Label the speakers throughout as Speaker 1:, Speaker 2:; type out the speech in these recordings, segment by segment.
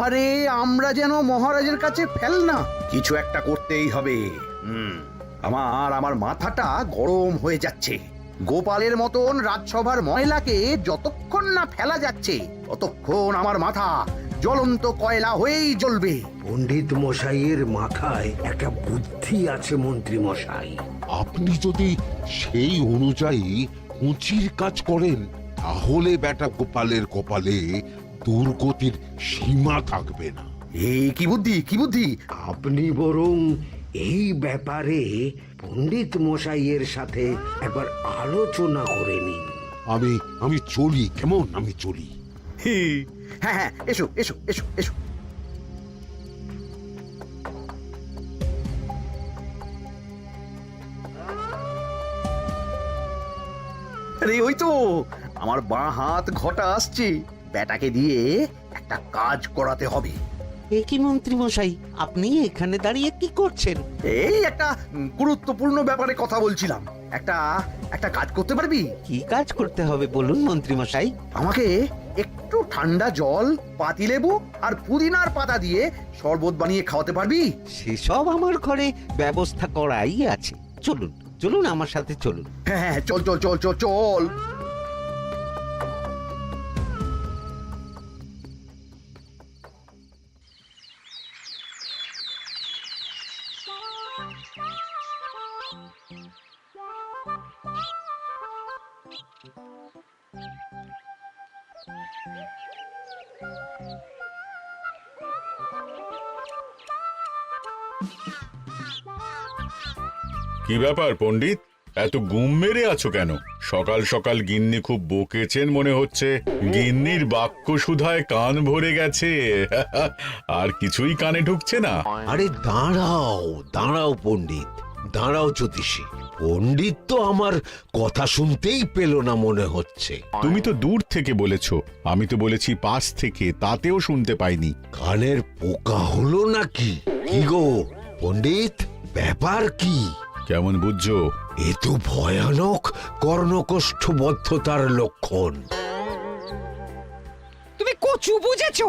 Speaker 1: আরে আমরা যেন মহারাজের কাছে ফেল না, কিছু একটা করতেই হবে। আমার মাথাটা গরম হয়ে যাচ্ছে। গোপালের মতন রাজসভার ময়লাকে যতক্ষণ না ফেলা যাচ্ছে ততক্ষণ আমার মাথা জ্বলন্ত কয়লা হয়েই জ্বলবে।
Speaker 2: পণ্ডিত মশাইয়ের মাথায় একটা বুদ্ধি আছে মন্ত্রী মশাই।
Speaker 3: আপনি যদি সেই অনুযায়ী উঁচির কাজ করেন তাহলে বেটা গোপালের কপালে দুর্গতির সীমা থাকবে না।
Speaker 1: এই কি বুদ্ধি, কি বুদ্ধি?
Speaker 2: আপনি বরং এই ব্যাপারে পণ্ডিত মশাইয়ের সাথে একবার আলোচনা করে নিন।
Speaker 3: আমি চলি, কেমন? আমি চলি।
Speaker 1: হ্যাঁ হ্যাঁ, এসো এসো এসো এসো। আরে ওই তো আমার বাঁ হাত ঘটা আসছে, বেটাকে দিয়ে একটা কাজ করাতে হবে।
Speaker 4: এ কি মন্ত্রী মশাই, আপনি এখানে দাঁড়িয়ে কি করছেন?
Speaker 1: এই একটা গুরুত্বপূর্ণ ব্যাপারে কথা বলছিলাম। একটা একটা কাজ করতে পারবি?
Speaker 4: কি কাজ করতে হবে বলুন মন্ত্রী মশাই।
Speaker 1: আমাকে একটু ঠান্ডা জল, পাতিলেবু আর পুদিনার পাতা দিয়ে শরবত বানিয়ে খাওয়াতে পারবি?
Speaker 4: সেসব আমার ঘরে ব্যবস্থা করাই আছে। চলুন চলুন, আমার সাথে চলুন।
Speaker 1: হ্যাঁ হ্যাঁ, চল চল চল চল চল।
Speaker 5: কি ব্যাপার পণ্ডিত, এত গুম মেরে আছো কেন? সকাল সকাল গিন্নি খুব বকেছেন মনে হচ্ছে। গিন্নির বাক্য সুধায় কান ভরে গেছে, আর কিছুই কানে ঢুকছে না।
Speaker 2: আরে দাঁড়াও দাঁড়াও পণ্ডিত, দাঁড়াও জ্যোতিষী। পণ্ডিত তো আমার কথা শুনতেই পেল না মনে হচ্ছে।
Speaker 5: তুমি তো দূর থেকে বলেছো, আমি তো বলেছি পাশ থেকে, তাতেও শুনতে পাইনি।
Speaker 2: কানের পোকা হলো নাকি? কি গো পণ্ডিত, ব্যাপার কি?
Speaker 5: কেমন বুঝছো?
Speaker 2: এ তো ভয়ানক কর্ণকোষ্ঠবদ্ধতার লক্ষণ।
Speaker 6: তুমি কচু বুঝেছো?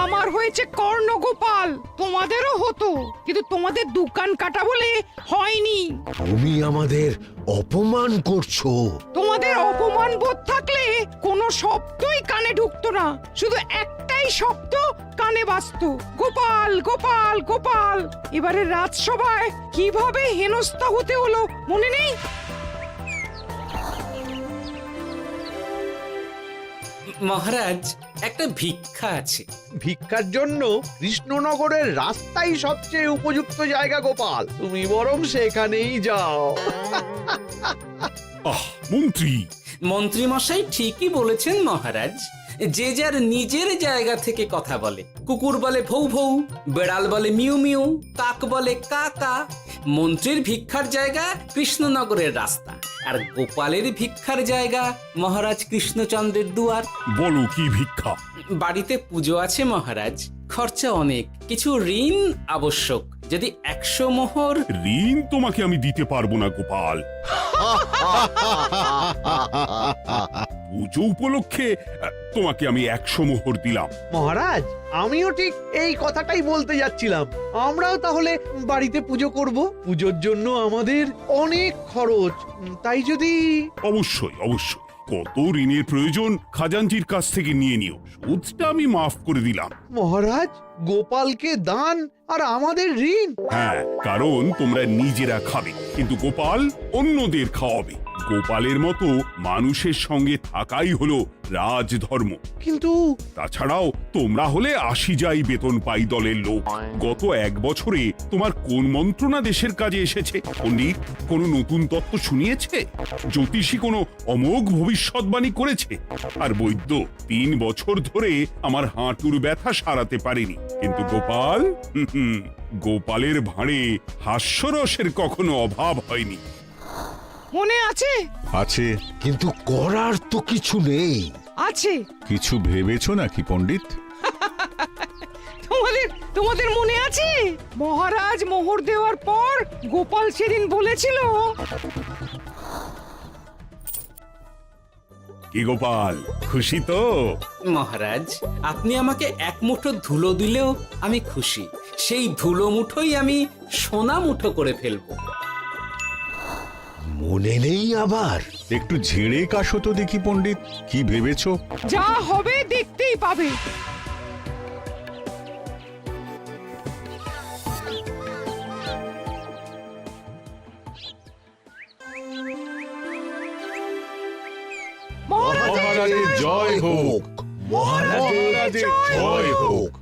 Speaker 6: আমার হয়েছে কর্ণগোপাল, তোমাদেরও হতো, কিন্তু তোমাদের দোকান কাটা বলে হয়নি।
Speaker 2: তুমি আমাদের অপমান করছো।
Speaker 6: তোমাদের অপমান বোধ থাকলে কোনো শব্দই কানে ঢুকতো না, শুধু একটাই শব্দ কানে বাজতো, গোপাল গোপাল গোপাল। এবারে রাজসভায় কিভাবে হেনস্থা হতে হলো মনে নেই?
Speaker 7: মহারাজ, একটা ভিক্ষা আছে।
Speaker 8: ভিক্ষার জন্য কৃষ্ণনগরের রাস্তাই সবচেয়ে উপযুক্ত জায়গা গোপাল, তুমি বরং সেখানেই যাও।
Speaker 5: মন্ত্রী,
Speaker 7: মন্ত্রী মশাই ঠিকই বলেছেন মহারাজ। যে যার নিজের জায়গা থেকে কথা বলে। কুকুর বলে ভৌ ভৌ, বেড়াল বলে মিউ মিউ, কাক বলে কা কা। মন্ত্রীর ভিক্ষার জায়গা কৃষ্ণনগরের রাস্তা, আর গোপালের ভিক্ষার জায়গা মহারাজ কৃষ্ণচন্দ্রের দুয়ার।
Speaker 5: বলো কি ভিক্ষা?
Speaker 7: বাড়িতে পুজো আছে মহারাজ, খরচা অনেক, কিছু ঋণ আবশ্যক। যদি 100 মোহর।
Speaker 5: ঋণ তোমাকে আমি দিতে পারবো না গোপাল। পুজো উপলক্ষে তোমাকে আমি 100 মোহর দিলাম।
Speaker 8: মহারাজ, আমিও ঠিক এই কথাটাই বলতে যাচ্ছিলাম। আমরাও তাহলে বাড়িতে পুজো করব। পুজোর জন্য আমাদের অনেক খরচ, তাই যদি...
Speaker 5: অবশ্যই অবশ্যই, কত ঋণের প্রয়োজন খাজাঞ্চির কাছ থেকে নিয়ে নিও, সুদটা আমি মাফ করে দিলাম।
Speaker 8: মহারাজ, গোপালকে দান আর আমাদের ঋণ?
Speaker 5: হ্যাঁ, কারণ তোমরা নিজেরা খাবে, কিন্তু গোপাল অন্যদের খাওয়াবে। গোপালের মতো মানুষের সঙ্গে থাকাই হলো রাজধর্ম।
Speaker 8: কিন্তু
Speaker 5: তাছাড়াও তোমরা হলে 80 যাই বেতন পাই দলের লোক। গত 1 বছরে তোমার কোন মন্ত্রণা দেশের কাজে এসেছে? পণ্ডিত কোনো নতুন তত্ত্ব শুনিয়েছে? জ্যোতিষী কোনো অমোঘ ভবিষ্যৎবাণী করেছে? আর বৈদ্য 3 বছর ধরে আমার হাঁটুর ব্যথা সারাতে পারেনি। কিন্তু গোপাল, গোপালের ভাঁড়ে হাস্যরসের কখনো অভাব হয়নি।
Speaker 6: মনে আছে?
Speaker 5: আছে।
Speaker 2: কিন্তু করার তো কিছু নেই।
Speaker 6: আছে।
Speaker 5: কিছু ভেবেছো নাকি পণ্ডিত?
Speaker 6: তোমাদের মনে আছে মহারাজ মোহর দেওয়ার পর গোপাল সেদিন বলেছিল,
Speaker 5: কি গোপাল, খুশি তো?
Speaker 7: মহারাজ, আপনি আমাকে এক মুঠো ধুলো দিলেও আমি খুশি। সেই ধুলো মুঠোই আমি সোনা মুঠো করে ফেলবো।
Speaker 2: মনে নেই আবার?
Speaker 9: একটু ঝেড়ে কাশো তো দেখি পণ্ডিত, কি ভেবেছো?
Speaker 6: যা হবে দেখতেই পাবে।
Speaker 9: মহারাজের জয় হোক, মহারাজের জয় হোক।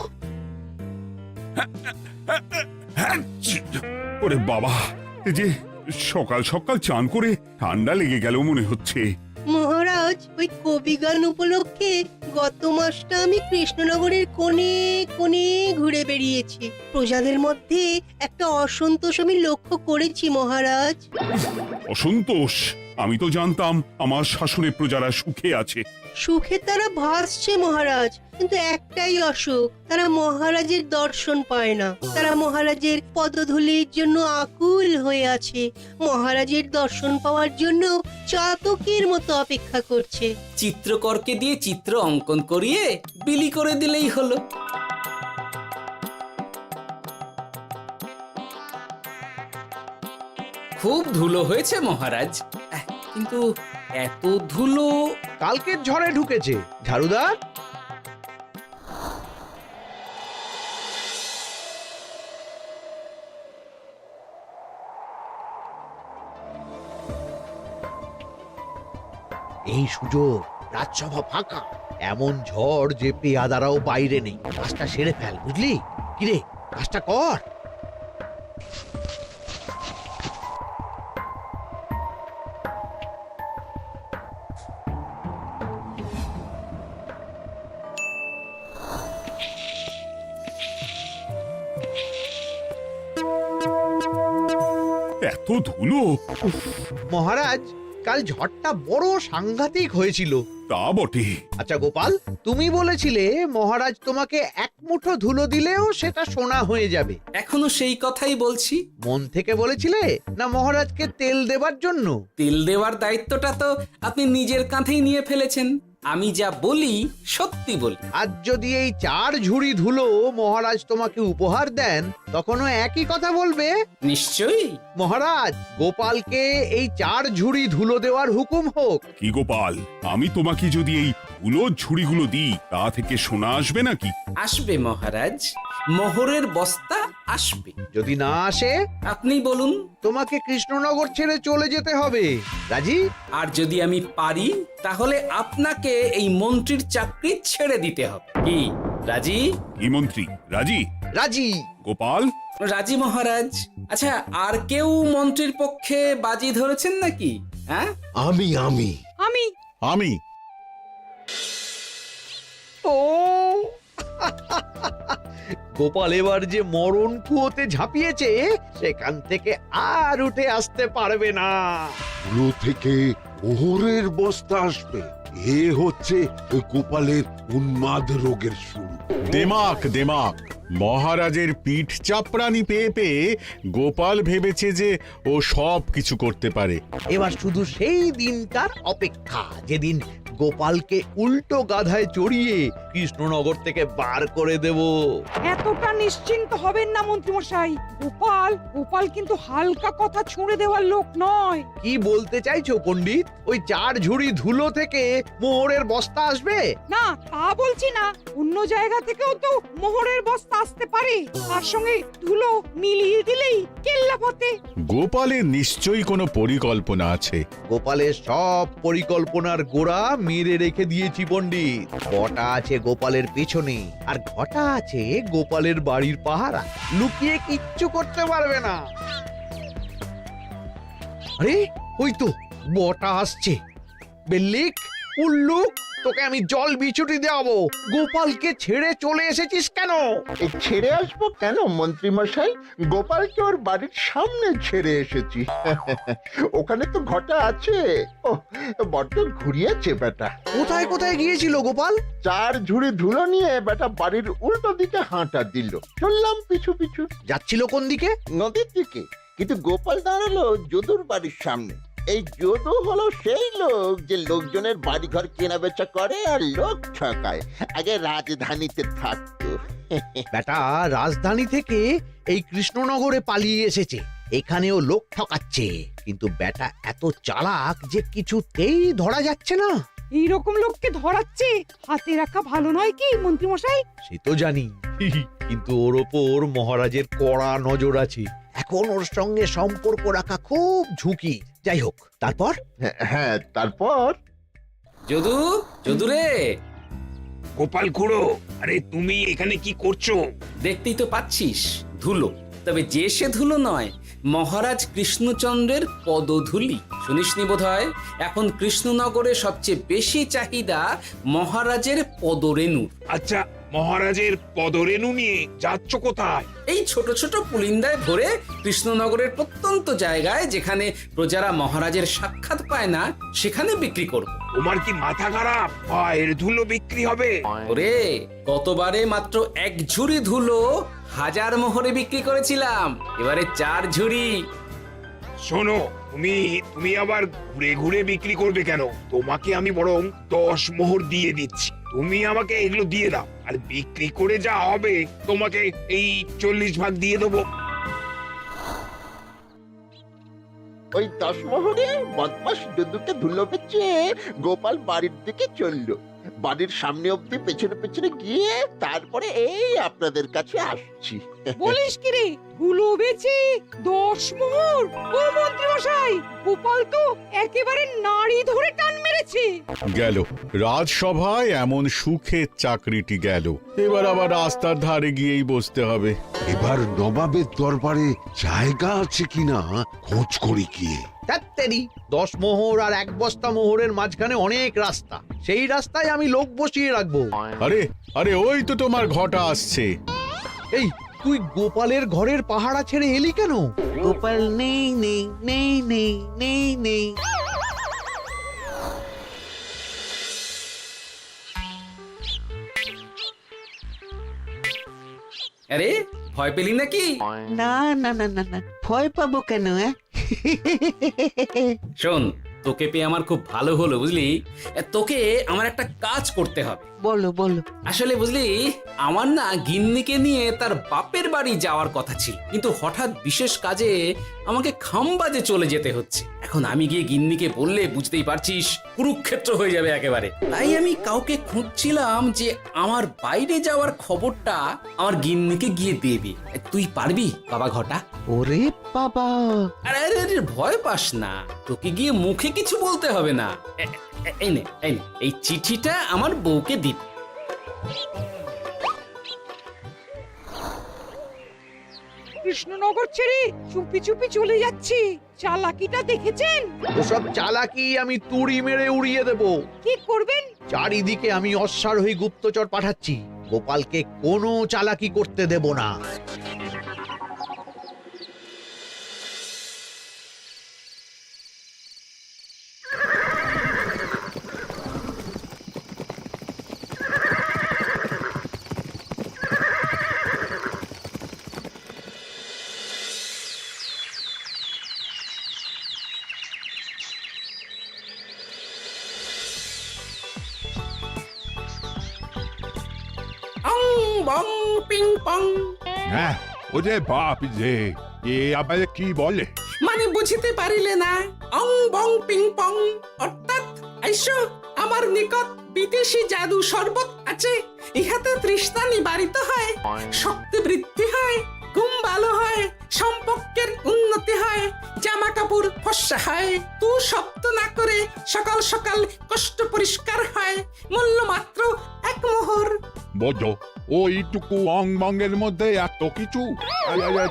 Speaker 5: ওরে বাবা, এই যে সকাল সকাল চান করে ঠান্ডা লেগে গেল মনে হচ্ছে।
Speaker 10: মহারাজ, ওই কবি গান উপলক্ষে গত মাসটা আমি কৃষ্ণনগরের কোণে কোণে ঘুরে বেরিয়েছি। প্রজাদের মধ্যে একটা অসন্তোষ আমি লক্ষ্য করেছি মহারাজ।
Speaker 5: অসন্তোষ? আমি তো জানতাম আমার শাসনে প্রজারা সুখে আছে।
Speaker 10: সুখে তারা ভাসছে মহারাজ, কিন্তু একটাই অসুখ, তারা মহারাজের দর্শন পায় না। তারা মহারাজের পদধূলির জন্য আকুল হয়ে আছে, মহারাজের দর্শন পাওয়ার জন্য চাতকের মতো অপেক্ষা করছে।
Speaker 7: চিত্রকরকে দিয়ে চিত্র অঙ্কন করিয়ে বিলি করে দিলেই হলো। খুব ধুলো হয়েছে মহারাজ, কিন্তু এত ধুলো।
Speaker 8: কালকের ঝড়ে ঢুকেছে। ঝাড়ুদার, এই সুযোগ, রাজসভা ফাঁকা, এমন ঝড় যে পেয়াদারাও বাইরে নেই। কাজটা সেরে ফেল, বুঝলি? কিরে, কাজটা কর।
Speaker 5: এত ধুলো! উফ,
Speaker 8: মহারাজ, কাল ঝড়টা বড় সাংঘাতিক হয়েছিল।
Speaker 5: তা বটে।
Speaker 8: আচ্ছা গোপাল, তুমি বলেছিলে মহারাজ তোমাকে এক মুঠো ধুলো দিলেও সেটা সোনা হয়ে যাবে।
Speaker 7: এখনো সেই কথাই বলছি।
Speaker 8: মন থেকে বলেছিলে না মহারাজকে তেল দেবার জন্য?
Speaker 7: তেল দেওয়ার দায়িত্বটা তো আপনি নিজের কাঁধেই নিয়ে ফেলেছেন। আমি যা বলি সত্যি বলি।
Speaker 8: আজ যদি এই 4 ঝুড়ি ধুলো মহারাজ তোমাকে উপহার দেন, তখনও একই কথা বলবে?
Speaker 7: নিশ্চয়ই।
Speaker 8: মহারাজ, গোপালকে এই 4 ঝুড়ি ধুলো দেওয়ার হুকুম হোক।
Speaker 5: কি গোপাল, আমি তোমাকে যদি এই ধুলোর ঝুড়িগুলো দিই, তা থেকে সোনা আসবে নাকি?
Speaker 7: আসবে মহারাজ, মোহরের বস্তা আসবে।
Speaker 8: যদি না আসে,
Speaker 7: আপনি বলুন।
Speaker 8: তোমাকে কৃষ্ণনগর ছেড়ে চলে যেতে হবে। রাজি?
Speaker 7: আর যদি আমি পারি, তাহলে আপনাকে এই মন্ত্রীর চাকরি ছেড়ে দিতে হবে। কি রাজি?
Speaker 5: কি মন্ত্রী, রাজি?
Speaker 8: রাজি।
Speaker 5: গোপাল?
Speaker 7: রাজি মহারাজ। আচ্ছা, আর কেউ মন্ত্রীর পক্ষে বাজি ধরেছেন নাকি? হ্যাঁ,
Speaker 2: আমি আমি
Speaker 6: আমি
Speaker 9: আমি
Speaker 8: ও গোপাল এবার যে মরণ কুয়োতে ঝাঁপিয়েছে, সেখান থেকে আর উঠে আসতে পারবে না।
Speaker 3: ধুলো থেকে মোহরের বস্তা আসবে, এ হচ্ছে ওই গোপালের উন্মাদ রোগের শুরু।
Speaker 9: দেমাক দেমাক, মহারাজের পিঠ চাপড়ানি পেয়ে পেয়ে গোপাল ভেবেছে যে ও সব কিছু করতে পারে।
Speaker 8: এবার শুধু সেই দিনটার অপেক্ষা, যেদিন গোপালকে উল্টো গাধায় চড়িয়ে কৃষ্ণনগর থেকে বার করে দেব।
Speaker 6: এতটা নিশ্চিন্ত হবেন না মন্ত্রীমশাই। গোপাল গোপাল কিন্তু হালকা কথা ছুঁড়ে দেওয়ার লোক নয়।
Speaker 8: কি বলতে চাইছো পণ্ডিত? ওই 4 ঝুড়ি ধুলো থেকে মোহরের বস্তা আসবে?
Speaker 6: না, তা বলছি না। অন্য জায়গা থেকেও তো মোহরের বস্তা আসতে পারে। তার সঙ্গে ধুলো মিলিয়ে দিলেই কেল্লা পথে।
Speaker 9: গোপালের নিশ্চয়ই কোনো পরিকল্পনা আছে।
Speaker 8: গোপালের সব পরিকল্পনার গোড়া মেরে রেখে দিয়েছি পণ্ডিত। বটা আছে গোপালের পেছনে, আর ঘটা আছে গোপালের বাড়ির পাহারা। লুকিয়ে কিচ্ছু করতে পারবে না। আরে ওই তো বটা আসছে। বেল্লিক, উল্লুক, তোকে আমি জল বিছুটি দেওয়াবো। গোপালকে ছেড়ে চলে এসেছিস কেন?
Speaker 11: ছেড়ে আসবো কেন মন্ত্রী মশাই? গোপালকে ওর বাড়ির সামনে ছেড়ে এসেছি। ওখানে তো ঘটা আছে। ও বড্ড ঘুরিয়েছে বেটা।
Speaker 8: কোথায় কোথায় গিয়েছিল গোপাল?
Speaker 11: 4 ঝুড়ি ধুলো নিয়ে বেটা বাড়ির উল্টো দিকে হাঁটা দিল। চললাম পিছু পিছু।
Speaker 8: যাচ্ছিল কোন দিকে?
Speaker 11: নদীর দিকে, কিন্তু গোপাল দাঁড়ালো যদুর বাড়ির সামনে। এই যদু হলো সেই লোক যে লোকজনের বাড়িঘর কেনা বেচা করে আর লোক ঠকায়। আগে রাজধানীতে থাকতো।
Speaker 8: বেটা রাজধানী থেকে এই কৃষ্ণনগরে পালিয়ে এসেছে, এখানেও লোক ঠকাচ্ছে, কিন্তু বেটা এত চালাক যে কিছুতেই ধরা যাচ্ছে না।
Speaker 6: এইরকম লোককে ধরাচ্ছে হাতে রাখা ভালো নয় কি মন্ত্রী মশাই?
Speaker 8: সে তো জানি, কিন্তু ওর ওপর মহারাজের কড়া নজর আছে। এখন ওর সঙ্গে সম্পর্ক রাখা খুব ঝুঁকি। যাই হোক, তারপর
Speaker 11: হ্যাঁ, তারপর
Speaker 7: যদু, যদু রে,
Speaker 2: গোপাল খুড়ো, আরে তুমি এখানে কি করছো?
Speaker 7: দেখতেই তো পাচ্ছিস ধুলো, তবে যে সে ধুলো নয়, মহারাজ কৃষ্ণচন্দ্রের পদধূলি। শুনিসনি বোধহয় এখন কৃষ্ণনগরে সবচেয়ে বেশি চাহিদা মহারাজের পদরেণুর।
Speaker 2: আচ্ছা, মহারাজের পদরেণু নিয়ে যাচ্ছ কোথায়?
Speaker 7: এই ছোট ছোট পুলিন্দায় ভরে কৃষ্ণনগরের প্রত্যন্ত জায়গায় যেখানে প্রজারা মহারাজের সাক্ষাৎ পায় না সেখানে বিক্রি করব।
Speaker 2: তোমার কি মাথা খারাপ? পায়ের ধুলো বিক্রি হবে?
Speaker 7: ওরে, গতবারে মাত্র 1 ঝুড়ি ধুলো 1000 মোহরে বিক্রি করেছিলাম, এবারে 4 ঝুড়ি।
Speaker 2: শোনো, তুমি আবার ঘুরে ঘুরে বিক্রি করবে কেন? তোমাকে আমি বরং 10 মোহর দিয়ে দিচ্ছি, তুমি আমাকে এগুলো দিয়ে দাও, আর বিক্রি করে যা হবে তোমাকে এই 40 ভাগ দিয়ে দেবো।
Speaker 11: ওই 10 মোহরে বদমাস যদুকে ধুলো বেচে গোপাল বাড়ির দিকে চললো। বাড়ির সামনে অব্দি পেছনে পেছনে গিয়ে তারপরে এই আপনাদের কাছে আসছি।
Speaker 6: বলিস কি রে, ধুলো বেচে 10 মোহর? ও মন্ত্রী মশাই, গোপাল তো একেবারে নাড়ি ধরে টান মেরেছে।
Speaker 9: গেল রাজসভায় এমন সুখের চাকরিটি গেল, এবার আবার রাস্তার ধারে গিয়েই বসতে হবে।
Speaker 3: এবার নবাবের দরবারে জায়গা আছে কিনা খোঁজ করি গিয়ে।
Speaker 8: তাত্তেরি 10 মোহর আর 1 বস্তা মোহরের মাঝখানে অনেক রাস্তা, সেই রাস্তায় আমি লোক বসিয়ে রাখবো।
Speaker 9: আরে আরে, ওই তো তোমার ঘটা আসছে।
Speaker 8: এই, তুই গোপালের ঘরের পাহারা ছেড়ে এলি কেন?
Speaker 4: গোপাল নেই নেই নেই নেই নেই নেই।
Speaker 7: আরে, ভয় পেলি নাকি?
Speaker 4: না না না না না, ভয় পাবো কেন?
Speaker 7: শোন, তোকে পেয়ে আমার খুব ভালো হলো বুঝলি। তোকে আমার একটা কাজ করতে হবে।
Speaker 4: বলো বলো।
Speaker 7: আসলে বুঝলি, আমার না গিন্নিকে নিয়ে তার বাপের বাড়ি যাওয়ার কথা ছিল, কিন্তু হঠাৎ বিশেষ কাজে আমাকে খামবাজে চলে যেতে হচ্ছে। এখন আমি গিয়ে গিন্নিকে বললে বুঝতেই পারছিস কুরুক্ষেত্র হয়ে যাবে একেবারে। তাই আমি কাউকে খুঁজছিলাম যে আমার বাইরে যাওয়ার খবরটা আমার গিন্নিকে গিয়ে দেবে। তুই পারবি বাবা ঘটা?
Speaker 4: ওরে বাবা,
Speaker 7: আরে আরে আরে, ভয় পাস না, তোকে গিয়ে মুখে কিছু বলতে হবে না। এই নে, এই চিঠিটা আমার বউকে দিবি।
Speaker 6: কৃষ্ণনগর ছেড়ে চুপি চুপি চলে যাচ্ছি, চালাকিটা দেখেছেন?
Speaker 8: ওসব চালাকি আমি তুড়ি মেরে উড়িয়ে দেব।
Speaker 6: কি করবেন?
Speaker 8: চারিদিকে আমি অশ্বারোহী গুপ্তচর পাঠাচ্ছি, গোপালকে কোনো চালাকি করতে দেব না।
Speaker 7: অং বং পিং পং।
Speaker 9: হ্যাঁ, ওরে বাপ রে, এ আবার কি বলে?
Speaker 7: মানে বুঝিতে পারিলে না? অং বং পিং পং অর্থাৎ আইসো আমার নিকট বিদেশি জাদু শরবত আছে, ইহাতে তৃষ্ণা নিবারিত হয়, শক্তি বৃদ্ধি হয়, ঘুম ভালো হয়, সম্পর্কের উন্নতি হয়, জামা কাপড় ফর্সা হয়, তু শব্দ না করে সকাল সকাল কষ্ট পরিষ্কার হয়, মূল্য মাত্র 1 মোহর।
Speaker 9: বোঝো, ওইটুকু অং বঙ্গের মধ্যে এত কিছু?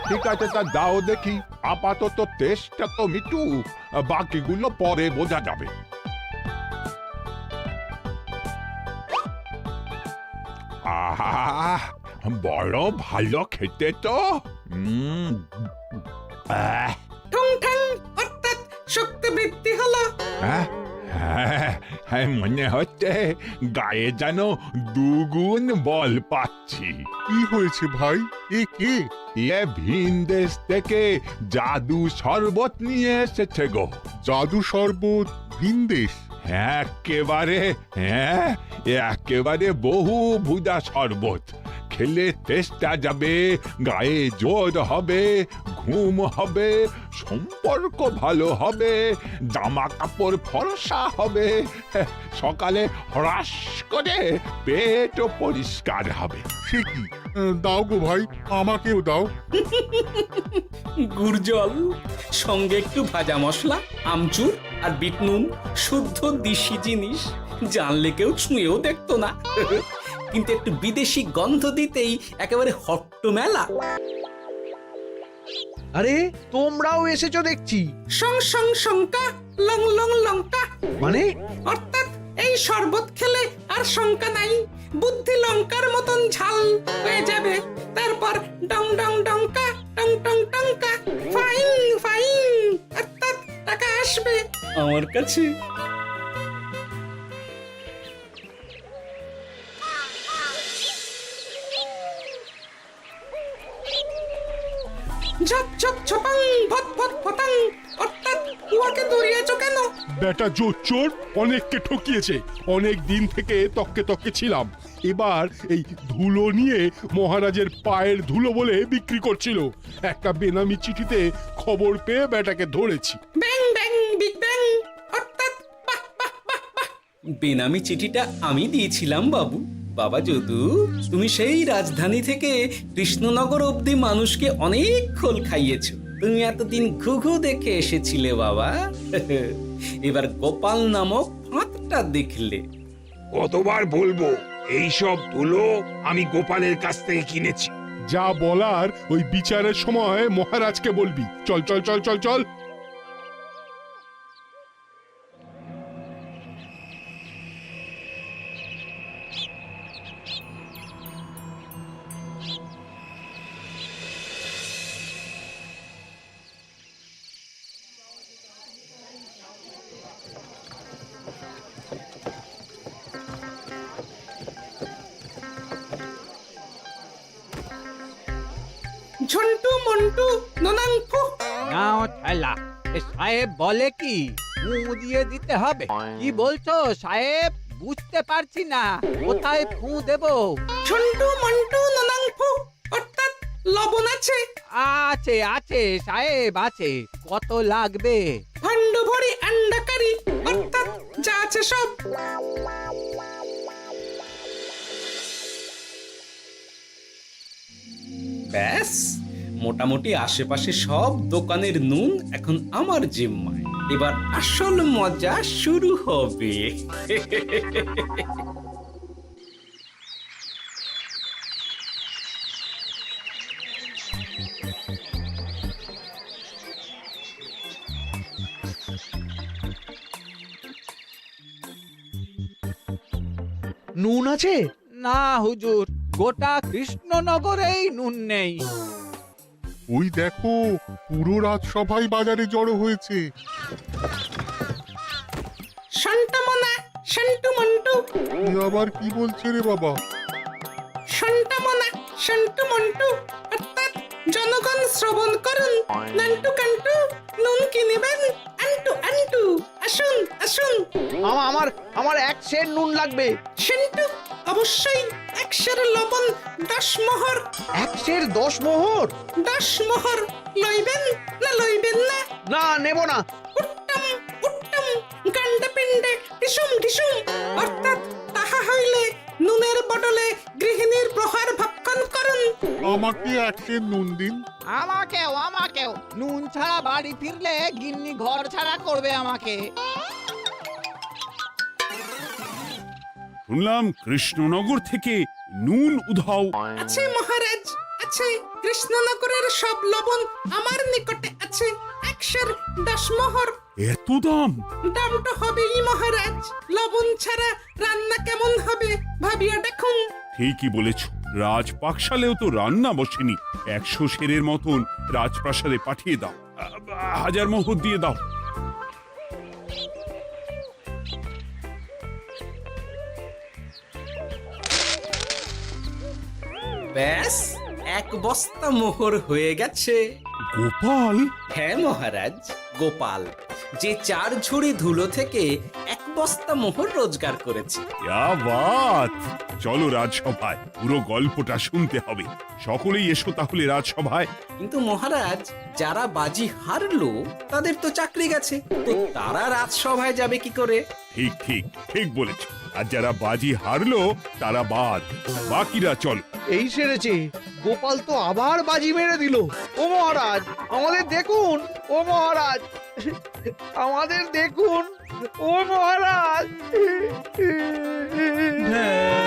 Speaker 9: ঠিক আছে, তা দাও দেখি, আপাতত টেস্টটা তো মিটু, বাকিগুলো পরে বোঝা যাবে। আহা, বড় ভালো খেতে তো।
Speaker 7: ঠং ঠং অর্থাৎ শক্তি বৃদ্ধি হলো।
Speaker 9: হ্যাঁ, মনে হচ্ছে গায়ে যেন 2 গুণ বল পাচ্ছি। কি হয়েছে ভাই? এ কি? এ ভিন দেশ থেকে জাদু শরবত নিয়ে এসেছে গো। জাদু শরবত ভিনদেশ। একেবারে, হ্যাঁ, একেবারে বহু ভুজা শরবত। খেলে তেষ্টা যাবে, গায়ে জোর হবে, ঘুম হবে, সম্পর্ক ভালো হবে, জামা কাপড় ফর্সা হবে, সকালে হ্রাস করে পেটও পরিষ্কার হবে।
Speaker 12: সে কি? দাও গো ভাই, আমাকেও দাও।
Speaker 7: গুড় জল, সঙ্গে একটু ভাজা মশলা, আমচুর আর বিট নুন, শুদ্ধ দেশি জিনিস। জানলে কেউ ছুঁয়েও দেখতো না, কিন্তু একটু বিদেশি গন্ধ দিতেই একেবারে হট্টমেলা।
Speaker 8: আরে তোমরাও এসেছো দেখছি।
Speaker 6: সং সং শঙ্কা, লং লং লঙ্কা।
Speaker 8: মানে
Speaker 6: অর্থাৎ এই শরবত খেলে আর শঙ্কা নাই, বুদ্ধি লঙ্কার মতন ঝাল হয়ে যাবে। তারপর ডং ডং ডঙ্কা, টং টং টঙ্কা, ফাইন ফাইন, অর্থাৎ টাকা আসবে
Speaker 7: আমার কাছে।
Speaker 6: ঝপ ঝপ ছপাং, ভট ভট ফটাং। অর্থাৎ উহাকে দৌড়িয়েছো কেন?
Speaker 12: বেটা জোচ্চোর অনেককে ঠকিয়েছে। অনেক দিন থেকে তককে তককে ছিলাম। এবার এই ধুলো নিয়ে মহারাজের পায়ের ধুলো বলে বিক্রি করছিল। একটা বেনামি চিঠিতে খবর পেয়ে বেটাকে ধরেছি।
Speaker 6: ব্যাং ব্যাং বিগ ব্যাং। অর্থাৎ বাহ বাহ বাহ বাহ।
Speaker 7: বেনামি চিঠিটা আমি দিয়েছিলাম বাবু। বাবা যদু, তুমি সেই রাজধানী থেকে কৃষ্ণনগর অবধি মানুষকে অনেক খোল খাইয়েছো। তুমি এতদিন ঘুঘু দেখে এসেছিলে বাবা, এবার গোপাল নামক ফাঁদটা দেখলে।
Speaker 2: কতবার বলবো, এইসব ধুলো আমি গোপালের কাছ থেকে কিনেছি।
Speaker 12: যা বলার ওই বিচারের সময় মহারাজকে বলবি। চল চল চল চল চল।
Speaker 6: ঝন্টু মন্টু ননাংফু।
Speaker 13: নাও ঠেলা। সাহেব বলে কি ফু দিয়ে দিতে হবে? কি বলছো সাহেব? বুঝতে পারছি না, কোথায় ফু দেব?
Speaker 6: ঝন্টু মন্টু ননাংফু। অর্থাৎ লবণ আছে?
Speaker 13: আছে আছে সাহেব আছে। কত লাগবে?
Speaker 6: ভান্ড ভরি আন্ডাকারি। অর্থাৎ যা আছে সব।
Speaker 7: ব্যাস, মোটামুটি আশেপাশে সব দোকানের নুন এখন আমার জিম্মায়। এবার আসল মজা শুরু হবে।
Speaker 8: নুন আছে?
Speaker 13: না হুজুর, গোটা কৃষ্ণনগরেই নুন নেই।
Speaker 12: ওই দেখো, পুরো রাজসভাই বাজারে জড়ো হয়েছে।
Speaker 6: সন্টামনা, সন্টু মন্টু।
Speaker 12: এ আবার কি বলছে রে বাবা?
Speaker 6: সন্টামনা, সন্টু মন্টু। অর্থাৎ জনগণ শ্রবণ করুন। নান্টু কান্টু, নুন কিনিবেন আন্টু আন্টু। আসুন আসুন।
Speaker 8: আমার আমার এক সের নুন লাগবে।
Speaker 6: সেন্টু, অবশ্যই 1 সের লবণ 10 মোহর।
Speaker 8: এক সের 10 মোহর?
Speaker 6: 10 মোহর লইবেন না লইবেন না?
Speaker 8: না, নেব না।
Speaker 6: উত্তম উত্তম, গান্ডা পিণ্ডে ঢিসুম ঢিসুম। অর্থাৎ তাহা হইলে নুনের বদলে গৃহিণীর প্রহার ভক্ষণ করুন।
Speaker 12: আমাকে এক সের নুন দিন।
Speaker 13: আমাকেও আমাকেও। নুন ছাড়া বাড়ি ফিরলে গিন্নি ঘর ছাড়া করবে আমাকে।
Speaker 5: শুনলাম কৃষ্ণনগর থেকে নুন উধাও।
Speaker 6: আছে মহারাজ, আছে। কৃষ্ণনগরের সব লবণ আমার নিকটে আছে। 1 সের 10 মোহর।
Speaker 5: এত দাম?
Speaker 6: দাম তো হবেই মহারাজ। লবণ ছাড়া রান্না কেমন হবে ভাবিয়া দেখুন।
Speaker 5: ঠিকই বলেছ, রাজপাকশালেও তো রান্না বসেনি। 100 সেরের মতন রাজপ্রাসাদে পাঠিয়ে দাও। 1000 মোহর দিয়ে দাও।
Speaker 7: ব্যাস, 1 বস্তা মোহর হয়ে গেছে।
Speaker 5: গোপাল?
Speaker 7: হ্যাঁ মহারাজ, গোপাল, যে 4 ঝুড়ি ধুলো থেকে 1 বস্তা মোহর রোজগার করেছে।
Speaker 5: ইয়া বাত! চলো রাজসভায়, পুরো গল্পটা শুনতে হবে। সকলেই এসো তাহলে রাজসভায়।
Speaker 7: কিন্তু মহারাজ, যারা বাজি হারলো তাদের তো চাকরি গেছে, তো তারা রাজসভায় যাবে কি করে?
Speaker 5: ঠিক ঠিক ঠিক বলেছ। আর যারা বাজি হারলো তারা বাদ, বাকিরা চল।
Speaker 8: এই সেরেছে, গোপাল তো আবার বাজি মেরে দিল। ও মহারাজ, আমাদের দেখুন। ও মহারাজ, আমাদের দেখুন। ও মহারাজ।
Speaker 5: হ্যাঁ